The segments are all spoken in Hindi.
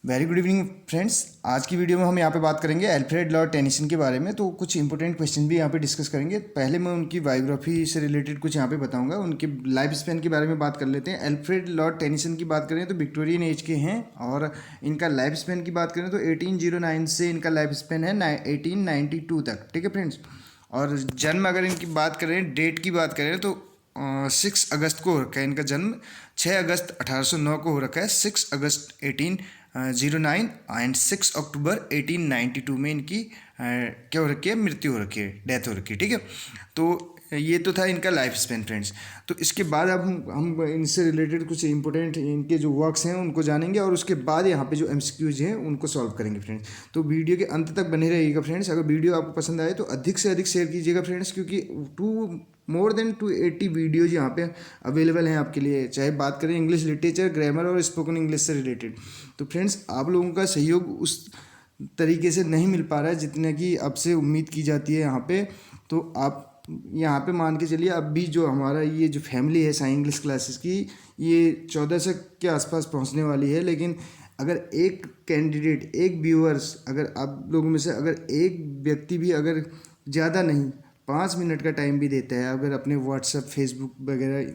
Very good evening friends. आज की वीडियो में हम यहाँ पे बात करेंगे अल्फ्रेड लॉर्ड टेनिसन के बारे में। तो कुछ इंपॉर्टेंट क्वेश्चन भी यहाँ पे डिस्कस करेंगे। पहले मैं उनकी बायोग्राफी से रिलेटेड कुछ यहाँ पे बताऊंगा। उनके लाइफ स्पैन के बारे में बात कर लेते हैं। अल्फ्रेड लॉर्ड टेनिसन की बात करें तो विक्टोरियन एज के हैं और इनका लाइफ स्पैन की बात करें तो 1809 से इनका लाइफ स्पैन है 1892 तक। ठीक है फ्रेंड्स। और जन्म अगर इनकी बात करें, डेट की बात करें तो 6 अगस्त को हो रखा है इनका जन्म। 6 अगस्त 1809 को हो रखा है। 6 अगस्त 1809 एंड 6 अक्टूबर 1892 में इनकी क्या हो रखी है, मृत्यु हो रखी है, डेथ हो रखी है। ठीक है, तो ये तो था इनका लाइफ स्पेन फ्रेंड्स। तो इसके बाद अब हम इनसे रिलेटेड कुछ इंपॉर्टेंट इनके जो वर्क्स हैं उनको जानेंगे और उसके बाद यहाँ पे जो एमसीक्यूज हैं उनको सॉल्व करेंगे फ्रेंड्स। तो वीडियो के अंत तक बने रहिएगा फ्रेंड्स। अगर वीडियो आपको पसंद आए तो अधिक से अधिक शेयर कीजिएगा फ्रेंड्स, क्योंकि मोर देन 280 वीडियोज यहाँ पे अवेलेबल हैं आपके लिए, चाहे बात करें इंग्लिश लिटरेचर, ग्रामर और स्पोकन इंग्लिश से रिलेटेड। तो फ्रेंड्स आप लोगों का सहयोग उस तरीके से नहीं मिल पा रहा है जितने की आपसे उम्मीद की जाती है यहाँ पे। तो आप यहाँ पे मान के चलिए, अब भी जो हमारा ये जो फैमिली है साई इंग्लिश क्लासेस की, ये 1400 के आसपास पहुँचने वाली है। लेकिन अगर एक कैंडिडेट, एक व्यूअर्स, अगर आप लोगों में से अगर एक व्यक्ति भी अगर ज़्यादा नहीं 5 मिनट का टाइम भी देता है, अगर अपने व्हाट्सएप, फेसबुक वगैरह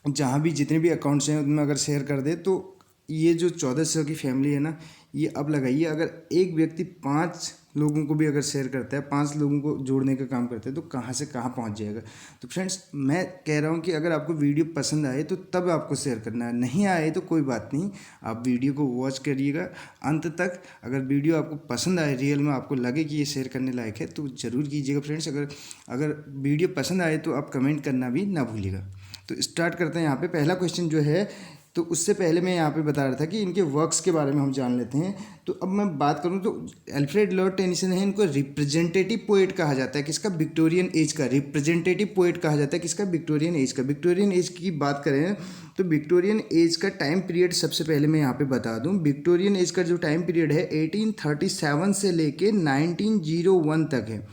जहाँ भी जितने भी अकाउंट्स हैं उनमें अगर शेयर कर दे, तो ये जो 1400 की फैमिली है ना, ये अब लगाइए अगर एक व्यक्ति 5 लोगों को भी अगर शेयर करता है, 5 लोगों को जोड़ने का काम करता है, तो कहाँ से कहाँ पहुँच जाएगा। तो फ्रेंड्स मैं कह रहा हूँ कि अगर आपको वीडियो पसंद आए तो तब आपको शेयर करना है, नहीं आए तो कोई बात नहीं, आप वीडियो को वॉच करिएगा अंत तक। अगर वीडियो आपको पसंद आए, रियल में आपको लगे कि ये शेयर करने लायक है, तो ज़रूर कीजिएगा फ्रेंड्स। अगर वीडियो पसंद आए तो आप कमेंट करना भी ना भूलिएगा। तो स्टार्ट करते हैं यहाँ पे। पहला क्वेश्चन जो है, तो उससे पहले मैं यहाँ पे बता रहा था कि इनके वर्क्स के बारे में हम जान लेते हैं। तो अब मैं बात करूँ तो अल्फ्रेड लॉर्ड टेनिसन है, इनको रिप्रेजेंटेटिव पोएट कहा जाता है। किसका? विक्टोरियन एज का। रिप्रेजेंटेटिव पोएट कहा जाता है किसका? विक्टोरियन एज का। विक्टोरियन एज की बात करें तो विक्टोरियन एज का टाइम पीरियड सबसे पहले मैं यहाँ पे बता दूँ। विक्टोरियन एज का जो टाइम पीरियड है 1837 से लेके 1901 तक है।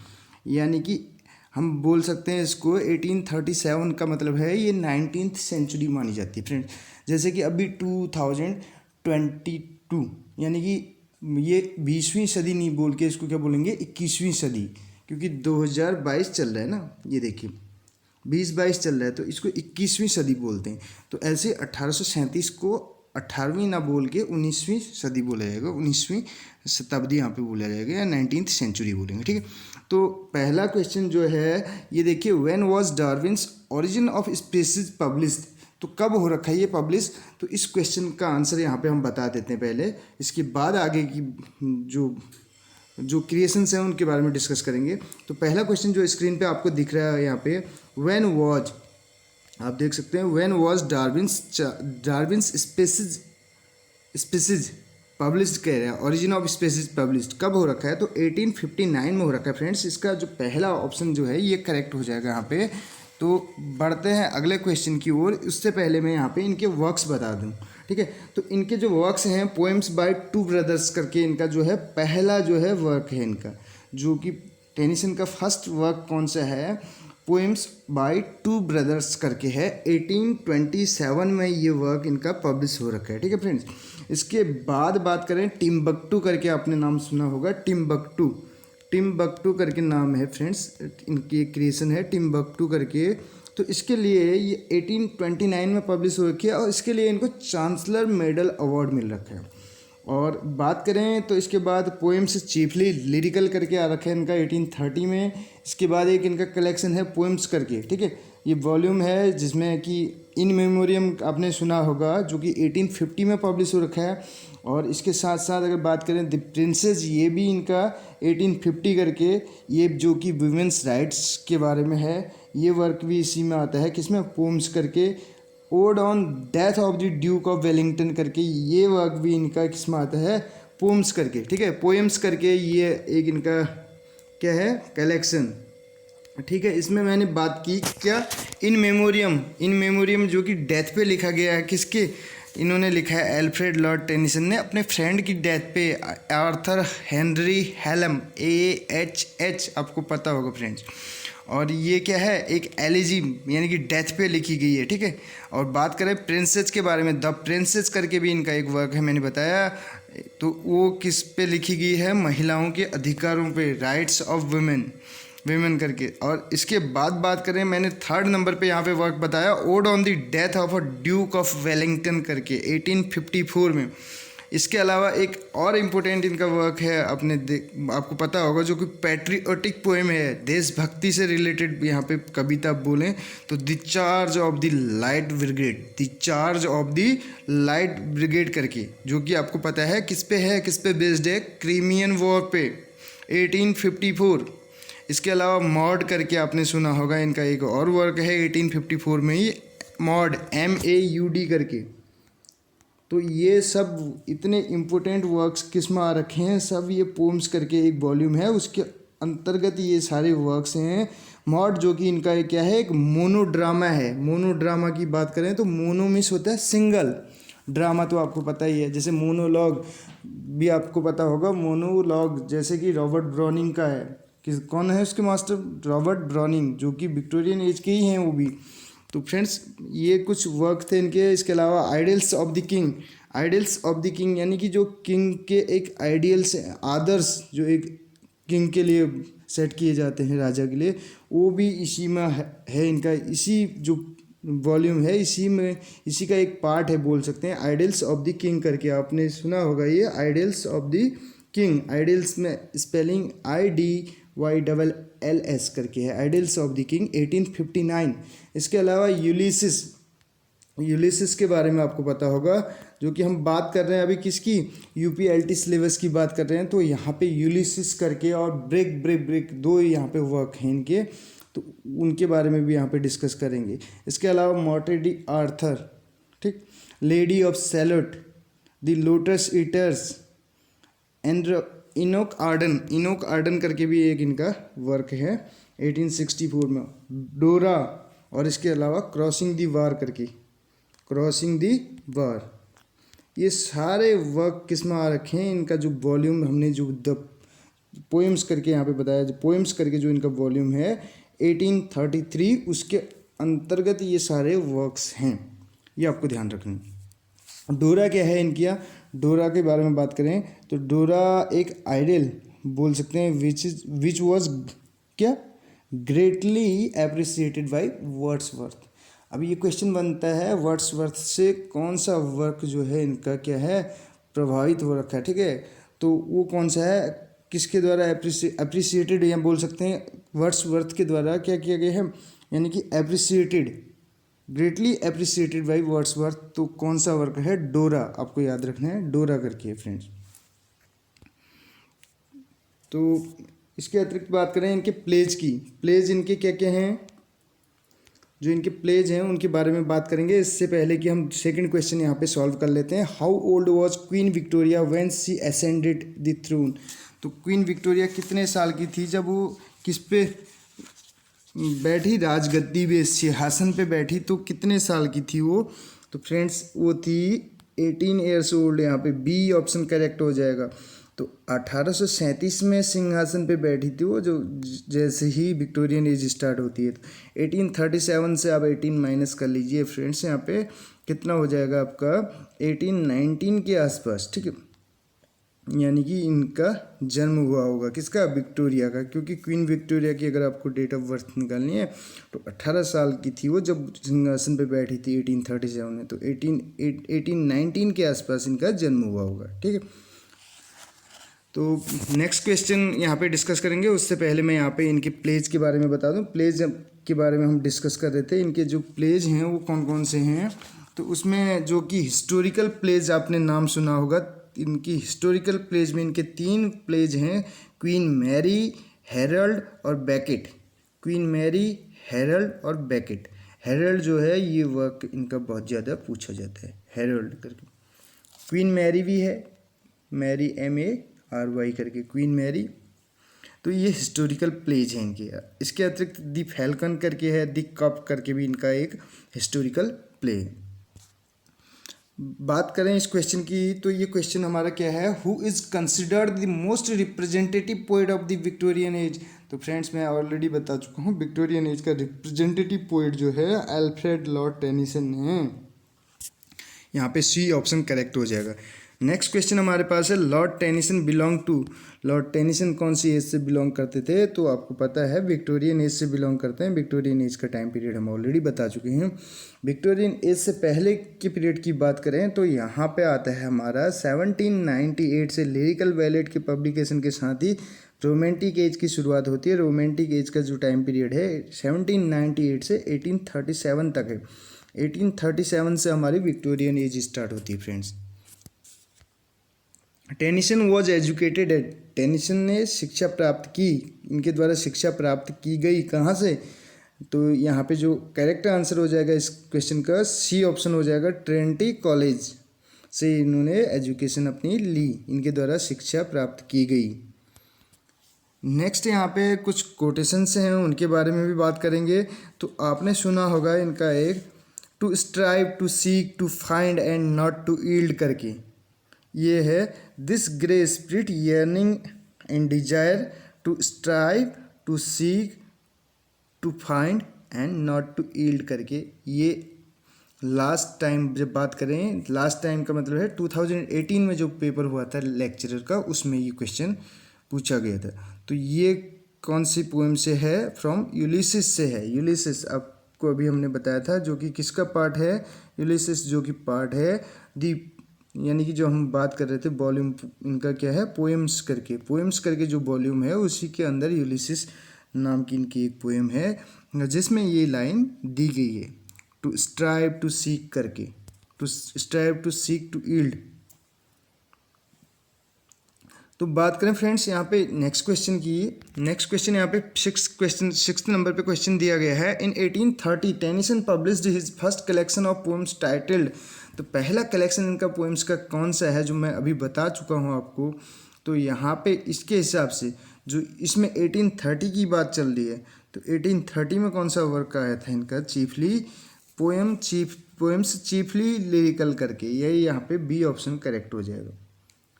यानी कि हम बोल सकते हैं इसको 1837 का मतलब है ये 19th सेंचुरी मानी जाती है फ्रेंड्स। जैसे कि अभी 2022, यानी कि ये 20वीं सदी नहीं बोल के इसको क्या बोलेंगे, 21वीं सदी, क्योंकि 2022 चल रहा है ना, ये देखिए 2022 चल रहा है, तो इसको 21वीं सदी बोलते हैं। तो ऐसे 1837 को 18वीं ना बोल के 19वीं सदी बोला जाएगा, 19वीं शताब्दी यहाँ पे बोला जाएगा, या 19th सेंचुरी बोलेंगे। ठीक है, तो पहला क्वेश्चन जो है ये देखिए, when was Darwin's origin of species published. तो कब हो रखा है ये पब्लिश? तो इस क्वेश्चन का आंसर यहाँ पे हम बता देते हैं पहले, इसके बाद आगे की जो क्रिएशंस हैं उनके बारे में डिस्कस करेंगे। तो पहला क्वेश्चन जो स्क्रीन पे आपको दिख रहा है यहाँ पे, व्हेन वाज, आप देख सकते हैं, when was Darwin's species published कह रहे हैं, ओरिजिन ऑफ स्पीसीज पब्लिश्ड कब हो रखा है? तो 1859 में हो रखा है फ्रेंड्स। इसका जो पहला ऑप्शन जो है ये करेक्ट हो जाएगा यहाँ पे। तो बढ़ते हैं अगले क्वेश्चन की ओर। उससे पहले मैं यहाँ पे इनके वर्क्स बता दूँ। ठीक है, तो इनके जो वर्क्स हैं, पोएम्स बाय टू ब्रदर्स करके इनका जो है पहला जो है वर्क है इनका, जो कि टेनिसन का फर्स्ट वर्क कौन सा है, पोएम्स बाय टू ब्रदर्स करके है। 1827 में ये वर्क इनका पब्लिश हो रखा है। ठीक है फ्रेंड्स, इसके बाद बात करें टिम्बक्टू करके, आपने नाम सुना होगा, टिम्बक्टू करके नाम है फ्रेंड्स, इनकी क्रिएशन है टिम्बक्टू करके। तो इसके लिए ये 1829 में पब्लिश हो रखी है और इसके लिए इनको चांसलर मेडल अवार्ड मिल रखा है। और बात करें तो इसके बाद पोएम्स चीफली लिरिकल करके आ रखा है इनका 1830 में। इसके बाद एक इनका कलेक्शन है पोएम्स करके। ठीक है, ये वॉल्यूम है जिसमें कि इन मेमोरियम आपने सुना होगा, जो कि 1850 में पब्लिश हो रखा है। और इसके साथ साथ अगर बात करें द प्रिंसेस, ये भी इनका 1850 करके, ये जो कि वुमेंस राइट्स के बारे में है, ये वर्क भी इसी में आता है। किसमें? पोम्स करके। Odd on death of the Duke of Wellington करके, ये वर्क भी इनका किस में आता है? पोम्स करके। ठीक है, पोएम्स करके ये एक इनका क्या है, कलेक्शन। ठीक है, इसमें मैंने बात की क्या, इन मेमोरियम जो कि डेथ पे लिखा गया है। किसके? इन्होंने लिखा है अल्फ्रेड लॉर्ड टेनिसन ने अपने फ्रेंड की डेथ पे, आर्थर हेनरी हेलम, AHH आपको पता होगा फ्रेंड्स। और ये क्या है, एक एलिजी यानी कि डेथ पे लिखी गई है, ठीक है। और बात करें प्रिंसेस के बारे में, द प्रिंसेस करके भी इनका एक वर्क है, मैंने बताया। तो वो किस पे लिखी गई है, महिलाओं के अधिकारों पे, राइट्स ऑफ विमेन करके। और इसके बाद बात करें, मैंने 3rd नंबर पे यहाँ पे वर्क बताया, odd on the death of a Duke of Wellington करके 1854 में। इसके अलावा एक और इम्पोर्टेंट इनका वर्क है, आपको पता होगा, जो कि पैट्रियोटिक पोएम है, देशभक्ति से रिलेटेड यहाँ पे कविता बोलें तो the charge of the light brigade, the charge of the light brigade करके, जो कि आपको पता है किस पे बेस्ड है, क्रीमियन वॉर पे 1854। इसके अलावा मॉड करके आपने सुना होगा, इनका एक और वर्क है 1854 में ही, मॉड MAUD करके। तो ये सब इतने इम्पोर्टेंट वर्क्स किस में आ रखे हैं, सब ये पोम्स करके एक वॉल्यूम है, उसके अंतर्गत ये सारे वर्क्स हैं। मॉड जो कि इनका एक क्या है, एक मोनोड्रामा है। मोनोड्रामा की बात करें तो मोनो मीन्स होता है सिंगल, ड्रामा तो आपको पता ही है, जैसे मोनोलॉग भी आपको पता होगा। मोनोलॉग जैसे कि रॉबर्ट ब्राउनिंग का है, कौन है उसके मास्टर, रॉबर्ट ब्राउनिंग, जो कि विक्टोरियन एज के ही हैं वो भी। तो फ्रेंड्स ये कुछ वर्क थे इनके। इसके अलावा ideals of the king, ideals of the king यानी कि जो किंग के एक आइडियल्स, आदर्श जो एक किंग के लिए सेट किए जाते हैं, राजा के लिए, वो भी इसी में है इनका। इसी जो वॉल्यूम है, इसी का एक पार्ट है बोल सकते हैं, आइडियल्स ऑफ द किंग करके। आपने सुना होगा ये ideals of the king, ideals में स्पेलिंग IDYLLS करके है, आइडियल्स ऑफ द किंग 1859। इसके अलावा यूलिसिस के बारे में आपको पता होगा, जो कि हम बात कर रहे हैं अभी किसकी, UPLT सिलेबस की बात कर रहे हैं। तो यहाँ पे यूलिसिस करके और ब्रेक दो यहाँ पे वर्क हैं इनके, तो उनके बारे में भी यहाँ पे डिस्कस करेंगे। इसके अलावा मॉर्टेड डी आर्थर, ठीक, Lady of Shalott, the Lotus Eaters, and Enoch Arden करके भी एक इनका वर्क है 1864 में, डोरा, और इसके अलावा क्रॉसिंग दी वार करके, क्रॉसिंग दी वार। ये सारे वर्क किस में आ रखे हैं, इनका जो वॉल्यूम हमने जो द पोएम्स करके यहाँ पे बताया, जो पोएम्स करके जो इनका वॉल्यूम है 1833, उसके अंतर्गत ये सारे वर्क्स हैं, ये आपको ध्यान रखना। डोरा क्या है इनकी, डोरा के बारे में बात करें तो डोरा एक आइडियल बोल सकते हैं, विच वॉज क्या, ग्रेटली अप्रिसिएटेड बाई वर्ड्सवर्थ। अब ये क्वेश्चन बनता है, वर्ड्सवर्थ से कौन सा वर्क जो है इनका क्या है, प्रभावित हो रखा है, ठीक है। तो वो कौन सा है, किसके द्वारा अप्रिसिएटेड, या बोल सकते हैं वर्ड्सवर्थ के द्वारा क्या किया गया है, यानी कि appreciated, greatly appreciated by Wordsworth. तो कौन सा वर्क है, डोरा, आपको याद रखना है, डोरा करके फ्रेंड्स। तो इसके अतिरिक्त बात करें इनके प्लेज की, प्लेज इनके क्या क्या हैं, जो इनके प्लेज हैं उनके बारे में बात करेंगे। इससे पहले कि हम सेकंड क्वेश्चन यहाँ पे सॉल्व कर लेते हैं, how old was Queen Victoria when she ascended the throne. तो क्वीन विक्टोरिया कितने साल की थी जब वो किस पे बैठी, राजगद्दी पे, सिंहासन पे बैठी, तो कितने साल की थी वो। तो फ्रेंड्स वो थी 18 ईयर्स ओल्ड, यहाँ पे बी ऑप्शन करेक्ट हो जाएगा। तो 1837 में सिंहासन पे बैठी थी वो, जो जैसे ही विक्टोरियन एज स्टार्ट होती है। तो 1837 से आप 18 माइनस कर लीजिए फ्रेंड्स, यहाँ पे कितना हो जाएगा आपका 1819 के आसपास, ठीक है। यानी कि इनका जन्म हुआ होगा किसका, विक्टोरिया का, क्योंकि क्वीन विक्टोरिया की अगर आपको डेट ऑफ बर्थ निकालनी है तो 18 साल की थी वो जब सिंहासन पे बैठी थी 1837 में। तो 1819 के आसपास इनका जन्म हुआ होगा, ठीक है। तो नेक्स्ट क्वेश्चन यहाँ पे डिस्कस करेंगे, उससे पहले मैं यहाँ पे इनके प्लेज के बारे में बता दूँ। प्लेज के बारे में हम डिस्कस कर रहे थे, इनके जो प्लेज हैं वो कौन कौन से हैं। तो उसमें जो कि हिस्टोरिकल प्लेज आपने नाम सुना होगा, इनकी हिस्टोरिकल प्लेज में इनके 3 प्लेज हैं, क्वीन मैरी, हेरल्ड और बैकेट। क्वीन मैरी, हेरल्ड और बैकेट। हेरल्ड जो है ये वर्क इनका बहुत ज़्यादा पूछा जाता है, हेरल्ड करके। क्वीन मैरी भी है, मैरी MARY करके, क्वीन मैरी। तो ये हिस्टोरिकल प्लेज हैं इनके। इसके अतिरिक्त दी फैल्कन करके है, दी कप करके भी इनका एक हिस्टोरिकल प्ले है। बात करें इस क्वेश्चन की, तो ये क्वेश्चन हमारा क्या है, who is considered the most representative poet of the Victorian age. तो फ्रेंड्स मैं ऑलरेडी बता चुका हूँ, विक्टोरियन एज का रिप्रेजेंटेटिव पोएट जो है अल्फ्रेड लॉर्ड टेनिसन है। यहाँ पे सी ऑप्शन करेक्ट हो जाएगा। नेक्स्ट क्वेश्चन हमारे पास है, Lord Tennyson belong to. Lord Tennyson कौन सी एज से बिलोंग करते थे, तो आपको पता है विक्टोरियन एज से बिलोंग करते हैं। विक्टोरियन एज का टाइम पीरियड हम ऑलरेडी बता चुके हैं। विक्टोरियन एज से पहले के पीरियड की बात करें तो यहाँ पे आता है हमारा 1798 से लिरिकल बैलेट के पब्लिकेशन के साथ ही रोमांटिक एज की शुरुआत होती है। रोमांटिक एज का जो टाइम पीरियड है 1798 से 1837 तक है। 1837 से हमारी विक्टोरियन एज स्टार्ट होती है friends. Tennyson was educated eight. Tennyson ने शिक्षा प्राप्त की, इनके द्वारा शिक्षा प्राप्त की गई कहाँ से, तो यहाँ पे जो करेक्ट आंसर हो जाएगा इस क्वेश्चन का सी ऑप्शन हो जाएगा, ट्रिनिटी कॉलेज से इन्होंने एजुकेशन अपनी ली, इनके द्वारा शिक्षा प्राप्त की गई। नेक्स्ट यहाँ पे कुछ कोटेशंस हैं, उनके बारे में भी बात करेंगे। तो आपने सुना होगा इनका एक, to strive to seek to find and not to yield करके, ये है this grey spirit yearning and desire to strive to seek to find and not to yield करके। ये लास्ट टाइम जब बात करें, लास्ट टाइम का मतलब है 2018 में जो पेपर हुआ था लेक्चरर का, उसमें ये क्वेश्चन पूछा गया था। तो ये कौन सी पोएम से है, फ्रॉम यूलिसिस से है। यूलिसिस आपको अभी हमने बताया था, जो कि किसका पार्ट है, यूलिसिस जो कि पार्ट है दी, यानी कि जो हम बात कर रहे थे वॉल्यूम, इनका क्या है, पोएम्स करके जो वॉल्यूम है उसी के अंदर यूलिसिस नाम की इनकी एक पोएम है, जिसमें ये लाइन दी गई है, टू स्ट्राइव टू सीक करके, to strive to seek to yield. तो बात करें फ्रेंड्स यहाँ पे नेक्स्ट क्वेश्चन की। नेक्स्ट क्वेश्चन यहाँ पे सिक्स नंबर पे क्वेश्चन दिया गया है, in 1830 Tennyson published his first collection of poems titled. तो पहला कलेक्शन इनका पोएम्स का कौन सा है, जो मैं अभी बता चुका हूँ आपको। तो यहाँ पे इसके हिसाब से जो इसमें 1830 की बात चल रही है, तो 1830 में कौन सा वर्क आया था इनका, चीफली पोएम्स चीफली लिरिकल करके, यही यहाँ पे बी ऑप्शन करेक्ट हो जाएगा।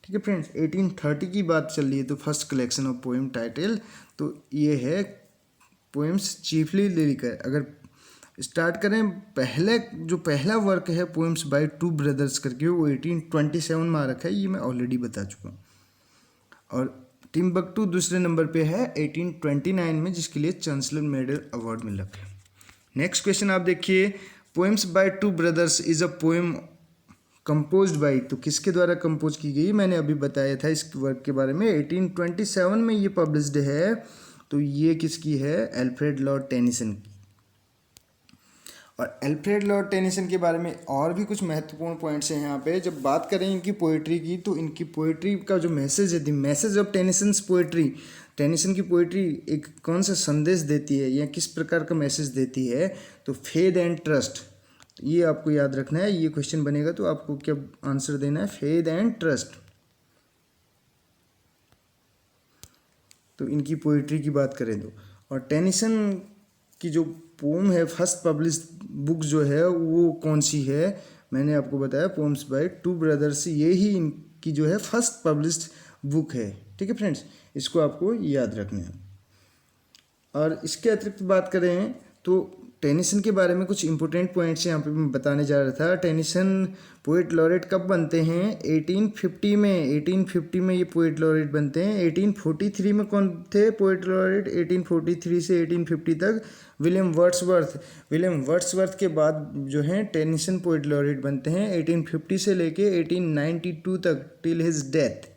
ठीक है फ्रेंड्स, 1830 की बात चल रही है, तो first collection of poem title तो ये है पोएम्स चीफली लिरिकल। अगर स्टार्ट करें, पहला वर्क है पोएम्स बाय टू ब्रदर्स करके, वो 1827 में आ रखा है, ये मैं ऑलरेडी बता चुका हूँ। और टिम्बक्टू दूसरे नंबर पे है 1829 में, जिसके लिए चांसलर मेडल अवार्ड मिल रखा है। नेक्स्ट क्वेश्चन आप देखिए, poems by two brothers is a poem composed by, तो किसके द्वारा कंपोज की गई, मैंने अभी बताया था इस वर्क के बारे में, 1827 में ये पब्लिश्ड है। तो ये किसकी है, अल्फ्रेड लॉर्ड टेनिसन की। और अल्फ्रेड लॉर्ड टेनिसन के बारे में और भी कुछ महत्वपूर्ण पॉइंट्स हैं यहाँ पे। जब बात करें इनकी पोइट्री की, तो इनकी पोइट्री का जो मैसेज है, the message of Tennyson's poetry, Tennyson की पोइट्री एक कौन सा संदेश देती है या किस प्रकार का मैसेज देती है, तो फेथ एंड ट्रस्ट, ये आपको याद रखना है। ये क्वेश्चन बनेगा तो आपको क्या आंसर देना है, फेथ एंड ट्रस्ट। तो इनकी पोइट्री की बात करें तो, और टेनिसन की जो पोम है, फर्स्ट पब्लिश्ड बुक जो है वो कौन सी है, मैंने आपको बताया पोम्स बाय टू ब्रदर्स, ये ही इनकी जो है फर्स्ट पब्लिश्ड बुक है। ठीक है फ्रेंड्स, इसको आपको याद रखना है। और इसके अतिरिक्त बात करें तो टेनिसन के बारे में कुछ इंपॉर्टेंट पॉइंट्स यहाँ पे मैं बताने जा रहा था। टेनिसन पोएट लॉरेट कब बनते हैं, 1850 में। 1850 में ये पोएट लॉरेट बनते हैं। 1843 में कौन थे पोएट लॉरेट, 1843 से 1850 तक विलियम वर्ड्सवर्थ के बाद जो हैं टेनिसन पोएट लॉरेट बनते हैं 1850 से लेके 1892 तक, टिल हिज डेथ।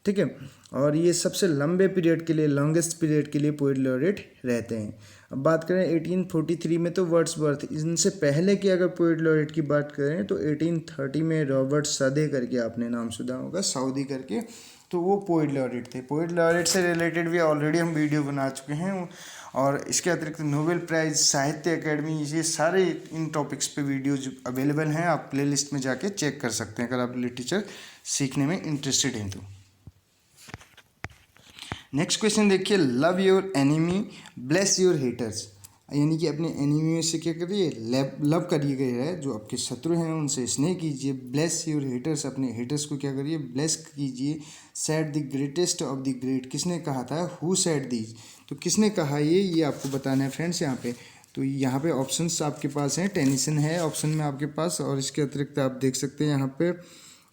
ठीक है, और ये सबसे लंबे पीरियड के लिए, लॉन्गेस्ट पीरियड के लिए पोएट लॉरेट रहते हैं। अब बात करें 1843 में तो वर्ड्सवर्थ, इनसे पहले की अगर पोएट लॉरेट की बात करें तो 1830 में रॉबर्ट सदे करके, आपने नाम सुना होगा, सऊदी करके, तो वो पोएट लॉरेट थे। पोएट लॉरेट से रिलेटेड भी ऑलरेडी हम वीडियो बना चुके हैं। और इसके अतिरिक्त नोबेल प्राइज़, साहित्य अकेडमी, ये सारे इन टॉपिक्स पे वीडियोज अवेलेबल हैं, आप प्लेलिस्ट में जाके चेक कर सकते हैं अगर आप लिटरेचर सीखने में इंटरेस्टेड हैं तो। नेक्स्ट क्वेश्चन देखिए, love your enemy bless your haters. यानी कि अपने एनिमी से क्या करिए, लव करिए गए, जो आपके शत्रु हैं उनसे स्नेह कीजिए। ब्लेस योर हेटर्स, अपने हेटर्स को क्या करिए, ब्लेस कीजिए। Said the greatest of the great, किसने कहा था, हु सेड दीज, तो किसने कहा ये आपको बताना है फ्रेंड्स यहाँ पे। तो यहाँ पे ऑप्शंस आपके पास हैं, टेनिसन है ऑप्शन में आपके पास, और इसके अतिरिक्त आप देख सकते हैं यहाँ पे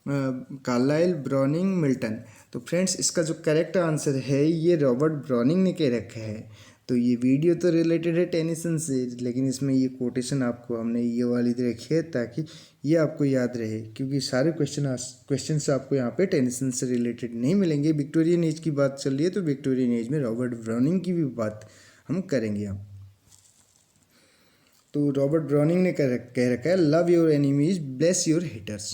कार्लाइल, ब्राउनिंग, मिल्टन। तो फ्रेंड्स इसका जो करेक्ट आंसर है ये रॉबर्ट ब्राउनिंग ने कह रखा है। तो ये वीडियो तो रिलेटेड है टेनिसन से, लेकिन इसमें ये कोटेशन आपको हमने ये वाली रखी है ताकि ये आपको याद रहे, क्योंकि सारे क्वेश्चंस आपको यहाँ पे टेनिसन से रिलेटेड नहीं मिलेंगे। विक्टोरियन एज की बात चल रही है तो विक्टोरियन एज में रॉबर्ट ब्राउनिंग की भी बात हम करेंगे हम। तो रॉबर्ट ब्राउनिंग ने कह रखा है, love your enemies, bless your haters,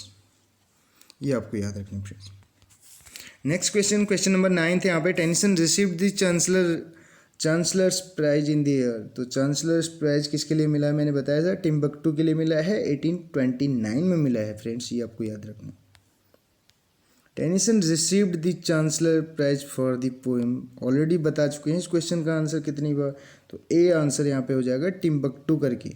ये आपको याद रखना फ्रेंड्स। नेक्स्ट क्वेश्चन नंबर 9 है यहाँ पे, Tennyson received the chancellor's prize in the year. तो चांसलर्स प्राइज किसके लिए मिला है, मैंने बताया था टिम्बक्टू के लिए मिला है, 1829 में मिला है फ्रेंड्स, ये आपको याद रखना। Tennyson received the chancellor prize for the poem, already बता चुके हैं इस क्वेश्चन का आंसर कितनी बार, तो ए आंसर यहाँ पे हो जाएगा टिम्बक्टू करके।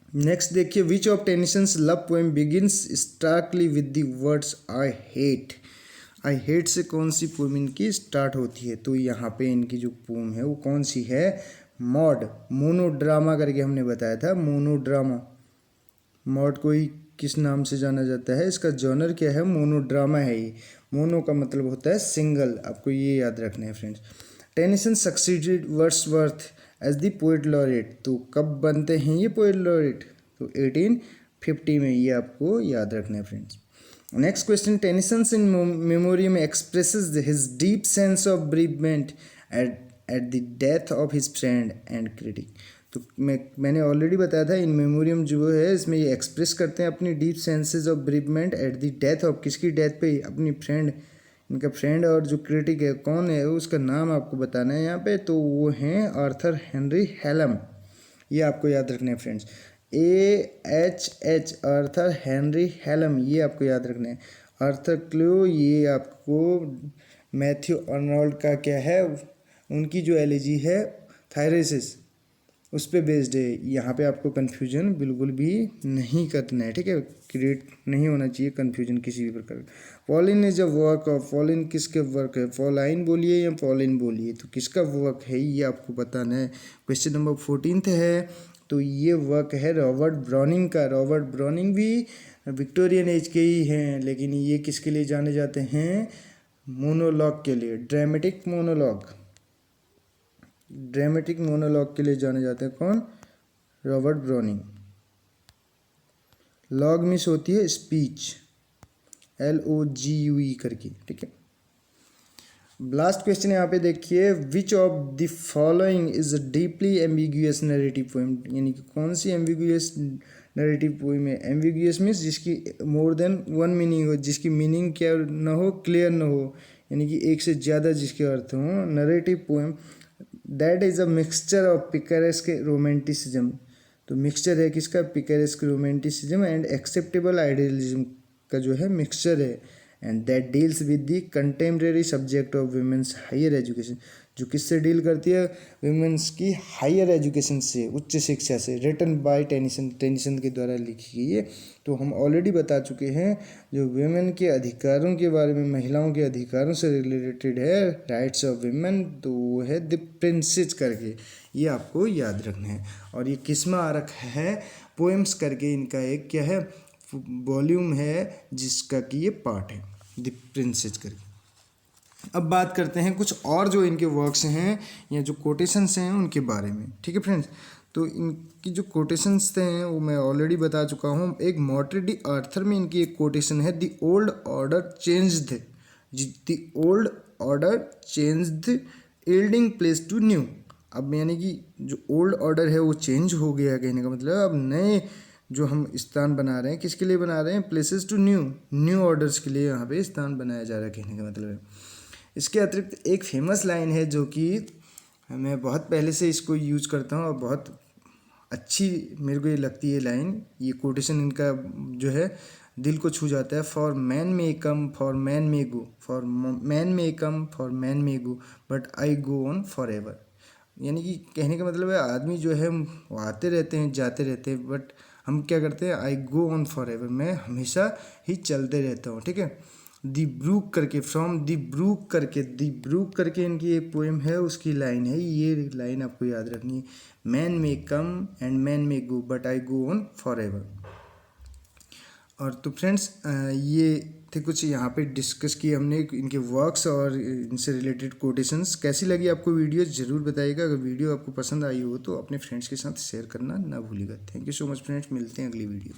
नेक्स्ट देखिए, which of Tennyson's love poem begins starkly with the words I hate. I hate से कौन सी पोएम इनकी स्टार्ट होती है, तो यहाँ पे इनकी जो पोएम है वो कौन सी है, मॉड, मोनोड्रामा करके हमने बताया था, मोनोड्रामा। मॉड को ही किस नाम से जाना जाता है, इसका जॉनर क्या है, मोनोड्रामा है ये। मोनो का मतलब होता है सिंगल, आपको ये याद रखना है friends. Tennyson succeeded Wordsworth as the poet laureate, तो कब बनते हैं ये पोएट लॉरेट, तो 1850 में, ये आपको याद रखना है friends. Next question, Tennyson's in memoriam expresses his deep sense of bereavement at the death of his friend and critic. तो मैंने ऑलरेडी बताया था, इन मेमोरियम जो है इसमें ये एक्सप्रेस करते हैं अपनी deep senses of bereavement at the death of, किसकी डेथ पे, अपनी फ्रेंड, इनका फ्रेंड, और जो क्रिटिक है कौन है उसका नाम आपको बताना है यहाँ पे, तो वो हैं आर्थर हेनरी हेलम, ये आपको याद रखना है फ्रेंड्स। AHH, आर्थर हेनरी हेलम, ये आपको याद रखना है। आर्थर क्लो, ये आपको मैथ्यू अर्नोल्ड का क्या है, उनकी जो एलर्जी है थायरोसिस, उस पर बेस्ड है। यहाँ पे आपको कन्फ्यूजन बिल्कुल भी नहीं करना है, ठीक है, क्रिएट नहीं होना चाहिए कन्फ्यूजन किसी भी प्रकार का। Pauline is a work of, Pauline किसके वर्क है, पॉलाइन बोलिए या पॉलिन बोलिए, तो किसका वर्क है ये आपको बताना है। क्वेश्चन नंबर 14 है, तो ये वर्क है रॉबर्ट ब्राउनिंग का। रॉबर्ट ब्राउनिंग भी विक्टोरियन एज के ही हैं, लेकिन ये किसके लिए जाने जाते हैं, मोनोलॉग के लिए, ड्रामेटिक मोनोलॉग के लिए जाने जाते हैं, कौन, रॉबर्ट ब्राउनिंग। लॉग मिस होती है स्पीच, LOGUE करके, ठीक है। लास्ट क्वेश्चन यहाँ पे देखिए, which of the following is a deeply ambiguous narrative poem, यानी कि कौन सी एम्बिगुअस नरेटिव पोएम है। एम्बिगुअस मीन्स जिसकी मोर देन वन मीनिंग हो, जिसकी मीनिंग क्या ना हो, क्लियर ना हो, यानी कि एक से ज़्यादा जिसके अर्थ हो। Narrative poem that is a mixture of picaresque romanticism, तो मिक्सचर है किसका, picaresque romanticism and acceptable idealism का जो है मिक्सचर है, and that deals with the contemporary subject of women's higher education, जो किससे डील करती है, वुमेंस की हायर एजुकेशन से, उच्च शिक्षा से। रिटन बाय टेनिसन के द्वारा लिखी गई है। तो हम ऑलरेडी बता चुके हैं, जो वुमेन के अधिकारों के बारे में, महिलाओं के अधिकारों से रिलेटेड है, राइट्स ऑफ वुमेन, तो वो है द प्रिंसेस करके, ये आपको याद रखना है। और ये किसमें आ रखा है, पोएम्स करके इनका एक क्या है, वॉल्यूम है जिसका कि ये पार्ट है, द प्रिंसेस करके। अब बात करते हैं कुछ और जो इनके वर्क्स हैं या जो कोटेशंस हैं उनके बारे में, ठीक है फ्रेंड्स। तो इनकी जो कोटेशंस हैं वो मैं ऑलरेडी बता चुका हूँ। एक मॉर्टिन डी आर्थर में इनकी एक कोटेशन है, the old order changed, the old order changed yielding place to new. अब यानी कि जो ओल्ड ऑर्डर है वो चेंज हो गया, कहने का मतलब अब नए जो हम स्थान बना रहे हैं, किसके लिए बना रहे हैं, प्लेसेस टू न्यू ऑर्डर्स के लिए यहाँ पे स्थान बनाया जा रहा है, कहने का मतलब है। इसके अतिरिक्त एक फेमस लाइन है जो कि मैं बहुत पहले से इसको यूज करता हूँ और बहुत अच्छी मेरे को ये लगती है लाइन, ये कोटेशन इनका जो है दिल को छू जाता है। For man may come, for man may go, for man may come, for man may go, but I go on for ever. यानी कि कहने का मतलब है आदमी जो है वो आते रहते हैं जाते रहते हैं, बट हम क्या करते हैं, आई गो ऑन फॉर एवर, मैं हमेशा ही चलते रहता हूँ, ठीक है। दी ब्रूक करके, फ्रॉम दी ब्रूक करके, दी ब्रूक करके इनकी एक पोएम है, उसकी लाइन है, ये लाइन आपको याद रखनी है, man may come and man may go but I go on for ever. और तो फ्रेंड्स ये थे कुछ यहाँ पे डिस्कस किए हमने इनके वर्क्स और इनसे रिलेटेड कोटेशंस। कैसी लगी आपको वीडियो ज़रूर बताइएगा। अगर वीडियो आपको पसंद आई हो तो अपने फ्रेंड्स के साथ शेयर करना ना भूलिएगा। Thank you so much friends, मिलते हैं अगली वीडियो।